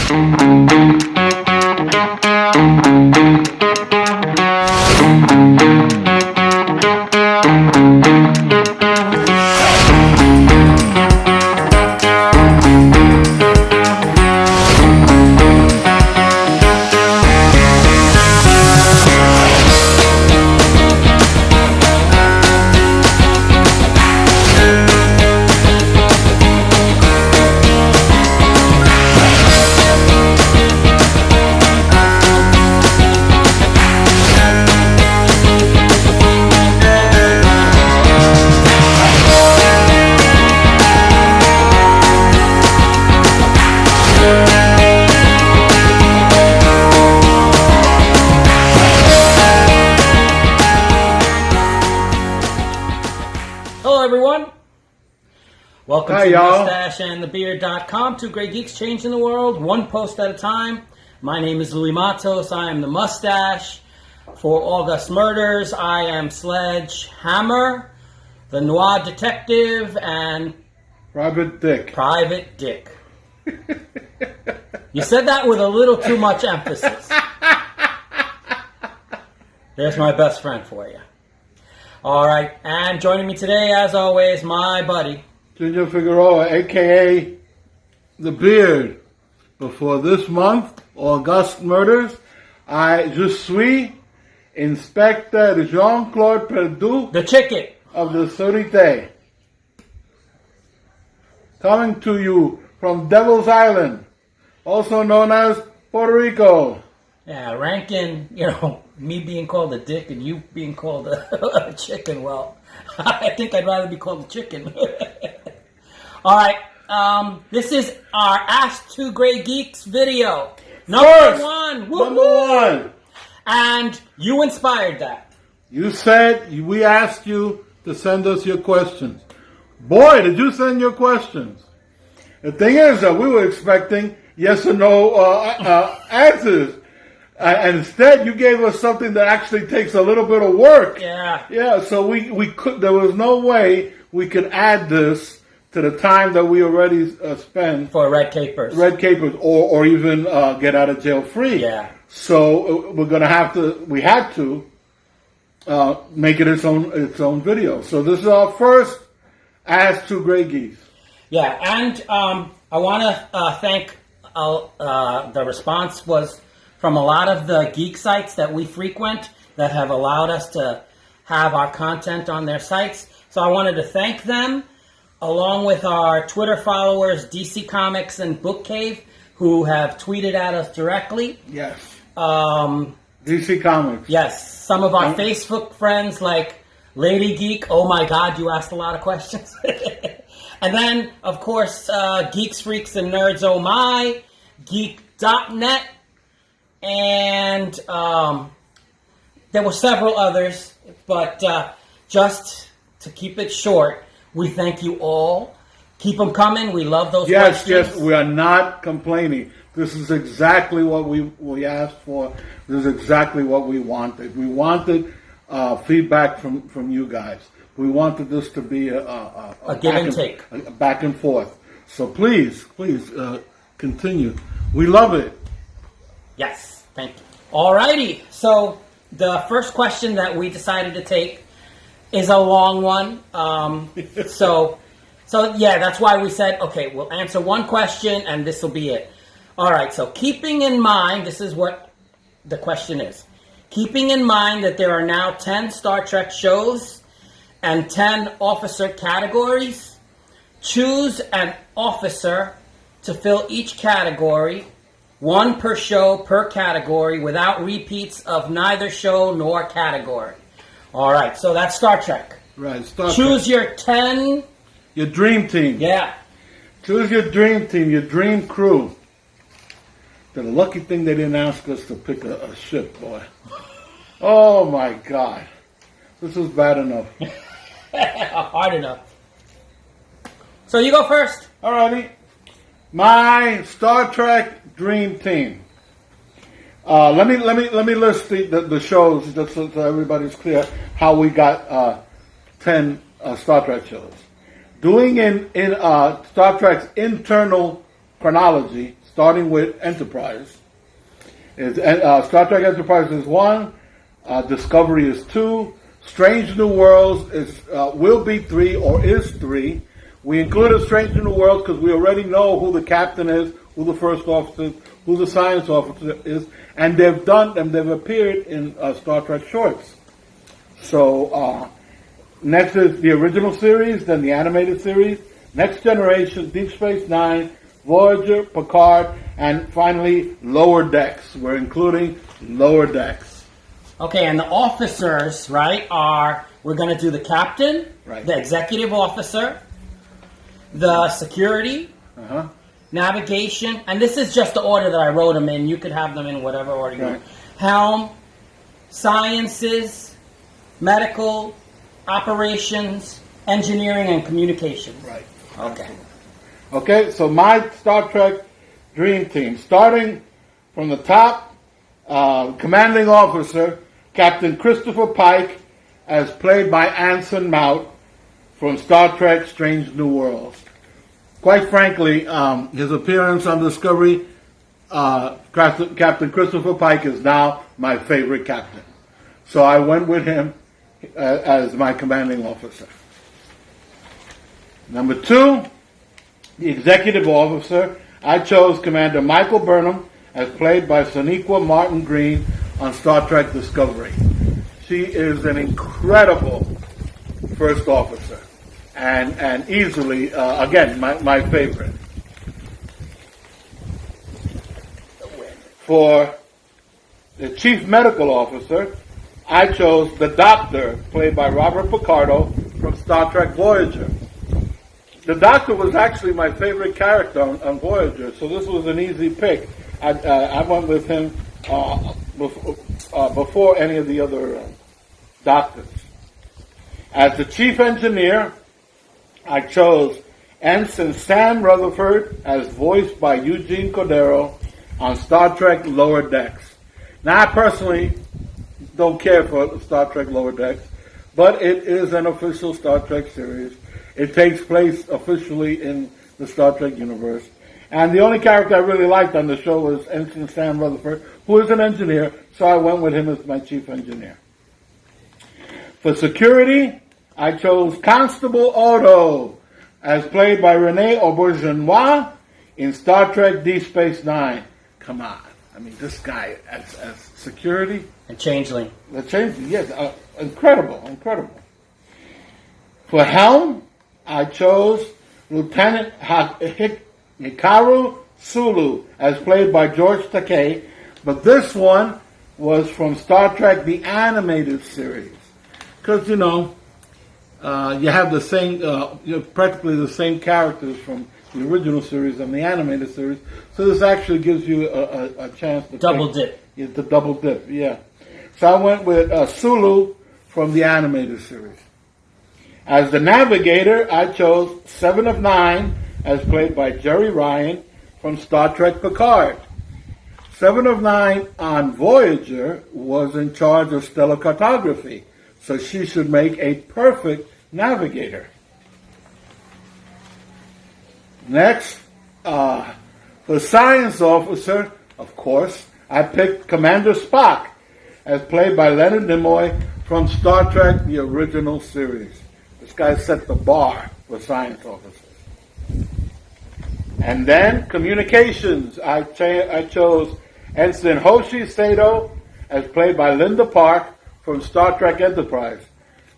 Welcome to Mustache and The Beard.com. Two Grey Geeks changing the world, one post at a time. My name is Louis Matos. I am the Mustache. For August Murders, I am Sledgehammer, the Noir Detective, and Private Dick. Private Dick. You said that with a little too much emphasis. There's my best friend for you. All right, and joining me today, as always, my buddy, Ginger Figueroa, a.k.a. The Beard. Before this month, August Murders, je suis Inspector Jean-Claude Perdu, the Chicken of the Sûreté. Coming to you from Devil's Island, also known as Puerto Rico. Yeah, ranking, me being called a dick and you being called a chicken. Well, I think I'd rather be called a chicken. All right, this is our Ask Two Grey Geeks video. Number one. And you inspired that. You said, we asked you to send us your questions. Boy, did you send your questions. The thing is that we were expecting yes or no answers. And instead, you gave us something that actually takes a little bit of work. Yeah, so we could. There was no way we could add this to the time that we already spend for red capers, or even get out of jail free. Yeah. So we're gonna have to. We had to make it its own video. So this is our first Ask Two Grey Geeks. Yeah, and I want to thank. The response was from a lot of the geek sites that we frequent that have allowed us to have our content on their sites. So I wanted to thank them, along with our Twitter followers, DC Comics and Book Cave, who have tweeted at us directly. Yes. DC Comics. Yes. Some of our Facebook friends like Lady Geek. Oh my God, you asked a lot of questions. And then, of course, Geeks, Freaks, and Nerds Oh My, Geek.net, and there were several others, but just to keep it short, we thank you all. Keep them coming. We love those questions. Yes, we are not complaining. This is exactly what we asked for. This is exactly what we wanted. We wanted feedback from you guys. We wanted this to be a give and take. A back and forth. So please, continue. We love it. Yes, thank you. Alrighty, so the first question that we decided to take is a long one. So yeah, that's why we said, okay, we'll answer one question and this will be it. All right, so keeping in mind, this is what the question is. Keeping in mind that there are now 10 Star Trek shows and 10 officer categories, choose an officer to fill each category, one per show per category, without repeats of neither show nor category. All right, so that's Star Trek. Right, Star Trek. Choose your 10. Your dream team. Yeah. Choose your dream team, your dream crew. The lucky thing they didn't ask us to pick a ship, boy. Oh, my God. This is bad enough. Hard enough. So you go first. All righty. My Star Trek dream team. Let me list the shows just so everybody's clear how we got 10 Star Trek shows. Doing in Star Trek's internal chronology, starting with Enterprise. Star Trek Enterprise is 1, Discovery is 2, Strange New Worlds will be 3 or is 3. We included Strange New Worlds because we already know who the captain is, who the first officer is, who the science officer is, and they've appeared in Star Trek shorts. So next is the original series, then the animated series, Next Generation, Deep Space Nine, Voyager, Picard, and finally Lower Decks. We're including Lower Decks. Okay, and the officers, right, we're going to do the captain, right, the executive officer, the security, navigation, and this is just the order that I wrote them in. You could have them in whatever order you want. Helm, sciences, medical, operations, engineering, and communications. Right. Okay. Okay, so my Star Trek Dream Team, starting from the top, commanding officer, Captain Christopher Pike, as played by Anson Mount from Star Trek Strange New Worlds. Quite frankly, his appearance on Discovery, Captain Christopher Pike is now my favorite captain. So I went with him as my commanding officer. Number 2, the executive officer, I chose Commander Michael Burnham, as played by Sonequa Martin Green on Star Trek Discovery. She is an incredible first officer, and easily, again, my favorite. For the chief medical officer, I chose the Doctor, played by Robert Picardo from Star Trek Voyager. The Doctor was actually my favorite character on Voyager, so this was an easy pick. I went with him before any of the other doctors. As the chief engineer, I chose Ensign Sam Rutherford, as voiced by Eugene Cordero on Star Trek Lower Decks. Now, I personally don't care for Star Trek Lower Decks, but it is an official Star Trek series. It takes place officially in the Star Trek universe. And the only character I really liked on the show was Ensign Sam Rutherford, who is an engineer, so I went with him as my chief engineer. For security, I chose Constable Otto, as played by Rene Auberjonois in Star Trek Deep Space Nine. Come on. I mean, this guy as security. And Changeling. The Changeling, yes. Incredible. For Helm, I chose Lieutenant Hikaru Sulu, as played by George Takei, but this one was from Star Trek, the animated series. Because, you have the same, practically the same characters from the original series and the animated series, so this actually gives you a chance to double dip. Yeah, the double dip, yeah. So I went with Sulu from the animated series. As the navigator, I chose 7 of 9, as played by Jerry Ryan from Star Trek Picard. 7 of 9 on Voyager was in charge of stellar cartography, so she should make a perfect navigator. Next, for science officer, of course, I picked Commander Spock, as played by Leonard Nimoy from Star Trek, the original series. This guy set the bar for science officers. And then communications. I chose Ensign Hoshi Sato, as played by Linda Park from Star Trek Enterprise.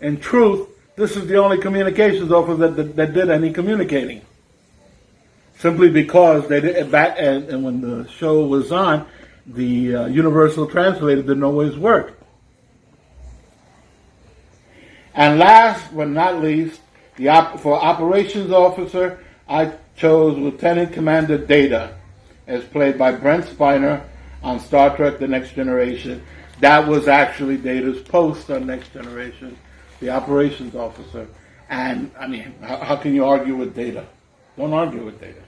In truth, this is the only communications officer that did any communicating. Simply because they did back, and when the show was on, the Universal Translator didn't always work. And last but not least, for operations officer, I chose Lieutenant Commander Data, as played by Brent Spiner on Star Trek The Next Generation. That was actually Data's post on Next Generation, the operations officer. And, I mean, how can you argue with Data? Don't argue with Data.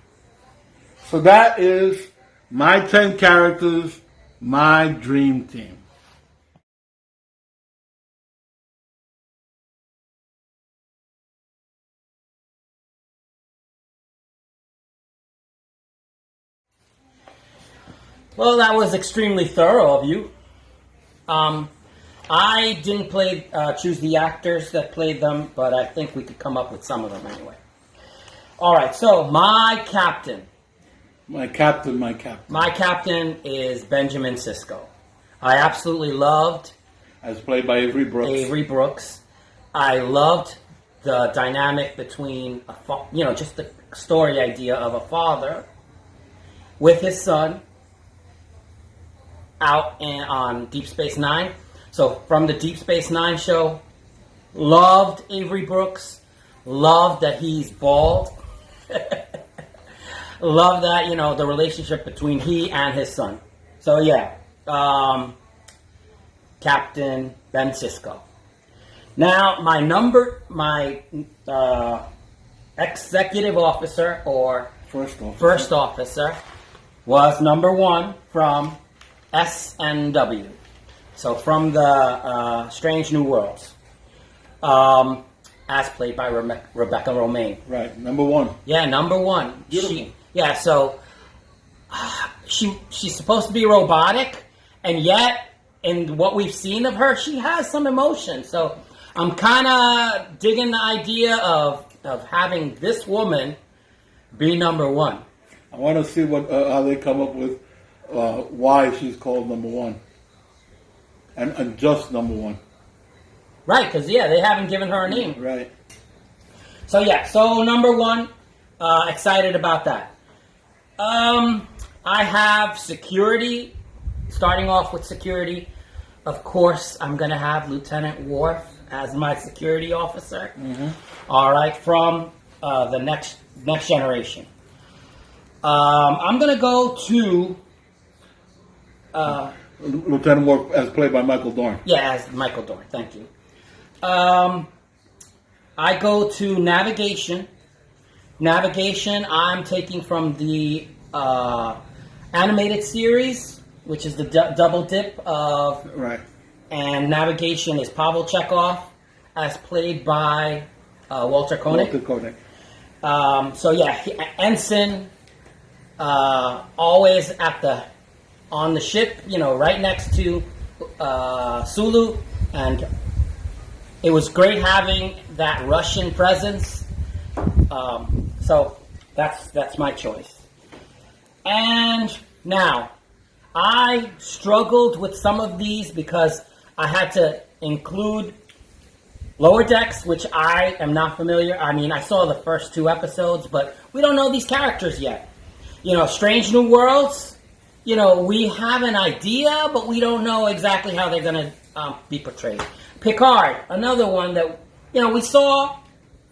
So that is my 10 characters, my dream team. Well, that was extremely thorough of you. I didn't choose the actors that played them, but I think we could come up with some of them anyway. All right, so my captain. My captain. My captain is Benjamin Sisko. I absolutely loved As played by Avery Brooks. Avery Brooks. I loved the dynamic between, just the story idea of a father with his son out on Deep Space Nine. So from the Deep Space Nine show, loved Avery Brooks, loved that he's bald, loved that, the relationship between he and his son. So yeah, Captain Ben Sisko. Now, my executive officer or first officer was number 1 from SNW. So from the Strange New Worlds, as played by Rebecca Romaine. Right, number 1. Yeah, number 1. Beautiful. She's supposed to be robotic, and yet in what we've seen of her, she has some emotion. So I'm kind of digging the idea of having this woman be number 1. I want to see how they come up with why she's called number 1. And just number 1. Right, because, they haven't given her a name. Right. So, number 1, excited about that. I have security. Starting off with security, of course, I'm going to have Lieutenant Worf as my security officer. Mm-hmm. All right, from the next generation. I'm going to go to... Lieutenant Worf as played by Michael Dorn. Yeah, as Michael Dorn. Thank you. I go to navigation. Navigation, I'm taking from the animated series, which is the double dip of... Right. And navigation is Pavel Chekhov, as played by Walter Koenig. Ensign, always on the ship, right next to Sulu, and it was great having that Russian presence. So that's my choice. And now, I struggled with some of these because I had to include Lower Decks, which I am not familiar. I mean, I saw the first 2 episodes, but we don't know these characters yet. Strange New Worlds, we have an idea, but we don't know exactly how they're going to be portrayed. Picard, another one that, we saw,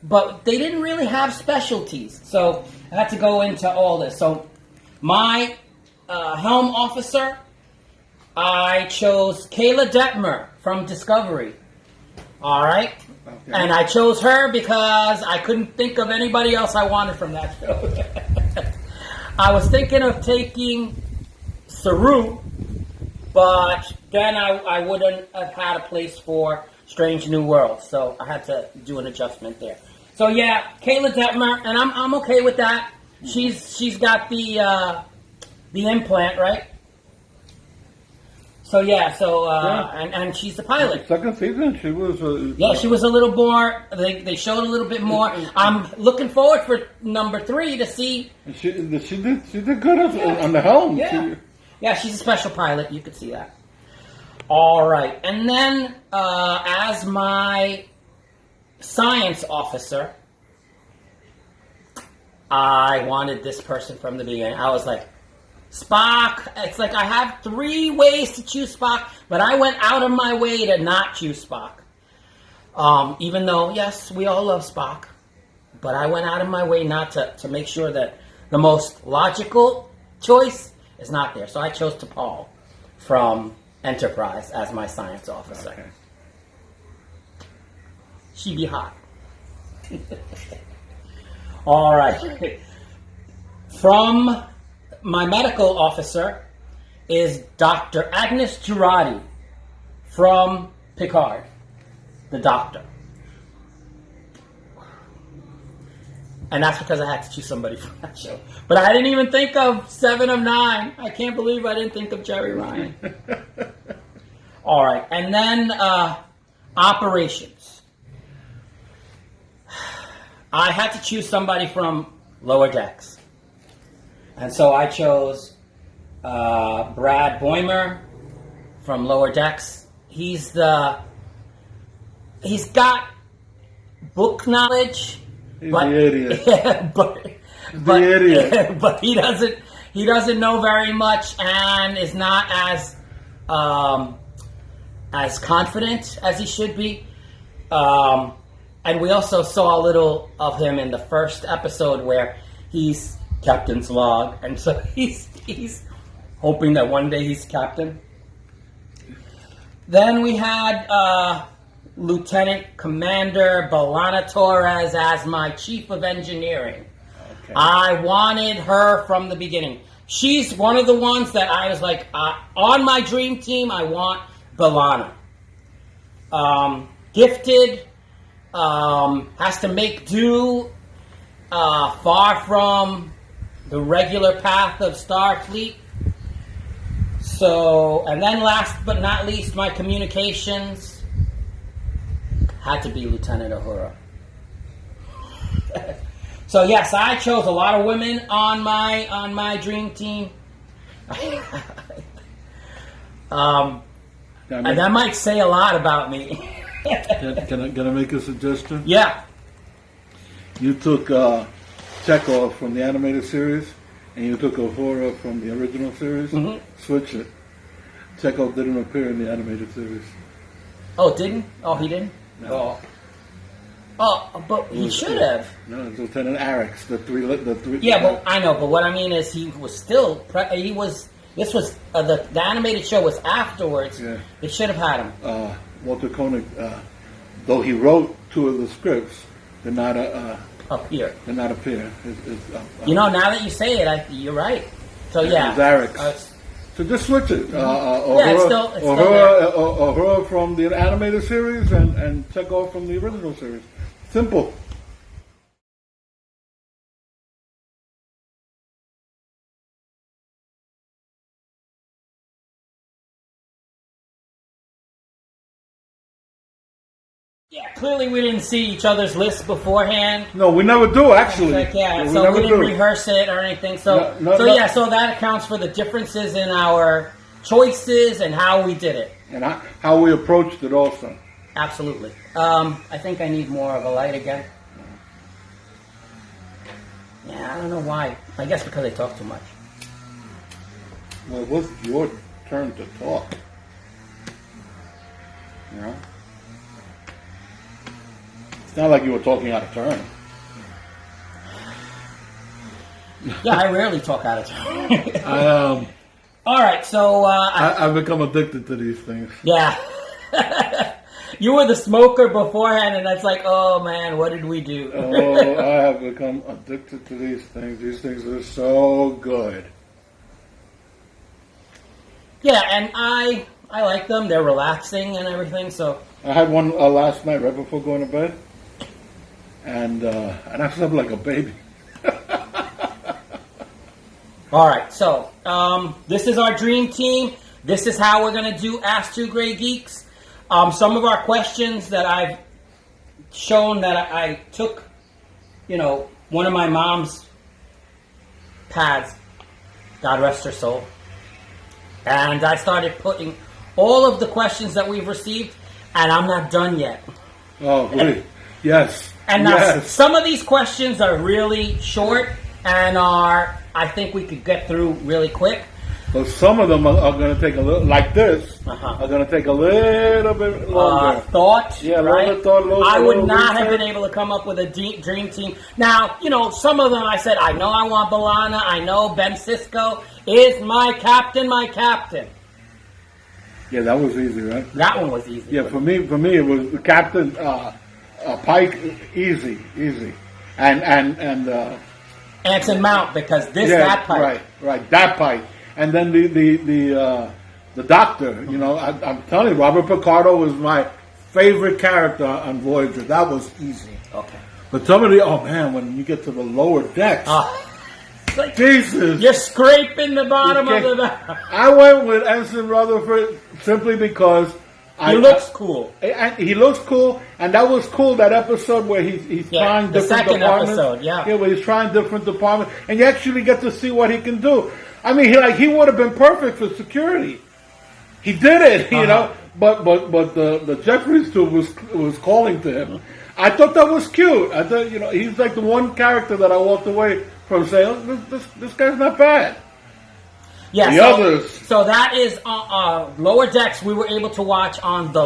but they didn't really have specialties. So I had to go into all this. So my helm officer, I chose Kayla Detmer from Discovery. All right? Okay. And I chose her because I couldn't think of anybody else I wanted from that show. I was thinking of taking Saru, but then I wouldn't have had a place for Strange New Worlds, so I had to do an adjustment there. So yeah, Kayla Detmer, and I'm okay with that. She's got the implant, right? So and she's the pilot. Second season, she was. She was a little more. They showed a little bit more. I'm looking forward for number 3 to see. She did good on the helm. Yeah, she's a special pilot. You could see that. All right, and then as my science officer, I wanted this person from the beginning. I was like, Spock. It's like I have 3 ways to choose Spock, but I went out of my way to not choose Spock. Even though, yes, we all love Spock, but I went out of my way not to make sure that the most logical choice is not there. So I chose T'Pol from Enterprise as my science officer. Okay. She be hot. All right. From my medical officer is Dr. Agnes Girardi from Picard, the doctor. And that's because I had to choose somebody from that show. But I didn't even think of 7 of 9. I can't believe I didn't think of Jerry Ryan. All right. And then operations. I had to choose somebody from Lower Decks. And so I chose Brad Boimer from Lower Decks. He's got book knowledge. He's the idiot. but idiot. But he doesn't know very much and is not as confident as he should be. And we also saw a little of him in the first episode where he's captain's log, and so he's hoping that one day he's captain. Then we had Lieutenant Commander Balana Torres as my chief of engineering. Okay. I wanted her from the beginning. She's one of the ones that I was like, on my dream team, I want Balana. Gifted, has to make do, far from the regular path of Starfleet. So, and then last but not least, my communications had to be Lieutenant Uhura. So yes, I chose a lot of women on my dream team. And that might say a lot about me. Can I make a suggestion? Yeah. You took Chekhov from the animated series, and you took Uhura from the original series. Mm-hmm. Switch it. Chekhov didn't appear in the animated series. Oh, didn't? Oh, he didn't? No. Oh, but he should have. No, it's Lieutenant Arix, the three. Yeah, but I know. But what I mean is, he was still. This was the animated show was afterwards. Yeah. They should have had him. Walter Koenig, though he wrote 2 of the scripts, did not appear. Did not appear. Now that you say it, you're right. So yeah, it was Arix. So just switch it. It's still there. Uhura from the animated series and Chekhov from the original series. Simple. Yeah, clearly we didn't see each other's lists beforehand. No, we never do, actually. So we didn't rehearse it or anything. So so that accounts for the differences in our choices and how we did it. And how we approached it also. Absolutely. I think I need more of a light again. Yeah, I don't know why. I guess because I talk too much. Well, it was your turn to talk. You know? It's not like you were talking out of turn. Yeah, I rarely talk out of turn. All right, so I've become addicted to these things. Yeah, you were the smoker beforehand, and that's like, oh man, what did we do? Oh, I have become addicted to these things. These things are so good. Yeah, and I like them. They're relaxing and everything. So I had one last night right before going to bed, and I slept like a baby. All right, so this is our dream team. This is how we're going to do Ask Two Grey Geeks. Some of our questions that I've shown that I took, one of my mom's pads, God rest her soul, and I started putting all of the questions that we've received, and I'm not done yet. Oh, really? Yes. And now some of these questions are really short and I think we could get through really quick. But some of them are going to take a little, like this, are going to take a little bit longer. Thought, yeah, right? I would not have been able to come up with a dream team. Now, some of them I said, I know I want Balana, I know Ben Cisco is my captain. Yeah, that was easy, right? That one was easy. Yeah, for me, it was Captain Pike, easy, and Anson Mount, because that Pike, right, that Pike, and then the Doctor. I'm telling you, Robert Picardo was my favorite character on Voyager. That was easy. Okay. But some of the, oh man, when you get to the lower decks, It's like Jesus. you're scraping the bottom of Okay. the. I went with Ensign Rutherford simply because He looks cool. He looks cool, and that was cool. That episode where he's trying the different second departments. episode, yeah, where he's trying different departments, and you actually get to see what he can do. I mean, he would have been perfect for security. He did it, you know. But the Jeffries tube was calling to him. I thought that was cute. I thought, you know, he's like the one character that I walked away from saying, oh, this guy's not bad. Yeah, The others. So that is Lower Decks. We were able to watch on the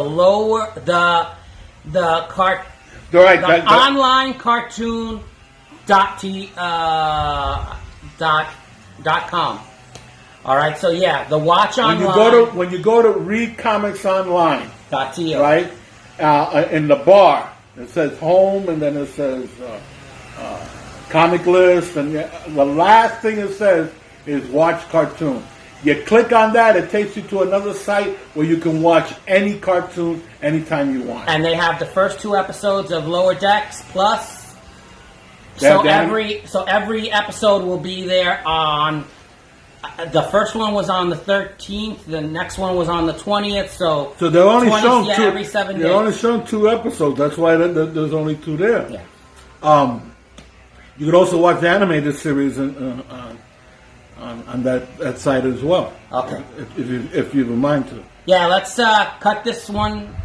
online cartoon .com. All right, so yeah, the watch online. When you go to read comics online, .to. right? In the bar, it says home, and then it says comic list, and the last thing it says is watch cartoon. You click on that, it takes you to another site where you can watch any cartoon anytime you want. And they have the first 2 episodes of Lower Decks plus. Every episode will be there on. The first one was on the 13th. The next one was on the 20th. So they're only shown two every 7 days. They're only shown 2 episodes. That's why there's only 2 there. Yeah. You can also watch the animated series on that site as well. Okay. If you have a mind to. Yeah, let's cut this one.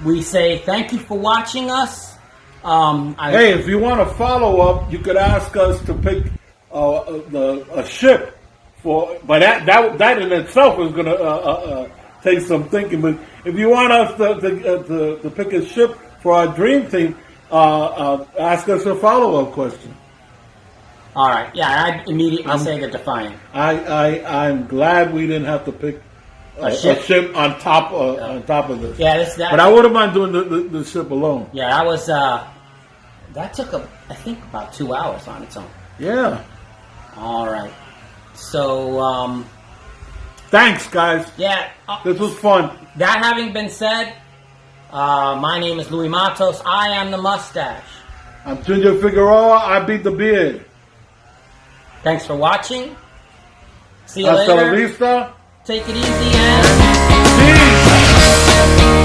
We say thank you for watching us. Hey, if you want to follow up, you could ask us to pick a ship for. But that in itself is going to take some thinking. But if you want us to pick a ship for our dream team, ask us a follow-up question. All right. Yeah, I'd immediately say the Defiant. I'm glad we didn't have to pick a ship on top of this. Yeah, but I wouldn't mind doing the ship alone. Yeah, that was that took I think about 2 hours on its own. Yeah. All right. So thanks, guys. Yeah, this was fun. That having been said, my name is Louis Matos. I am the Mustache. I'm Ginger Figueroa. I beat the beard. Thanks for watching. See you Hasta later. la vista. Take it easy and peace.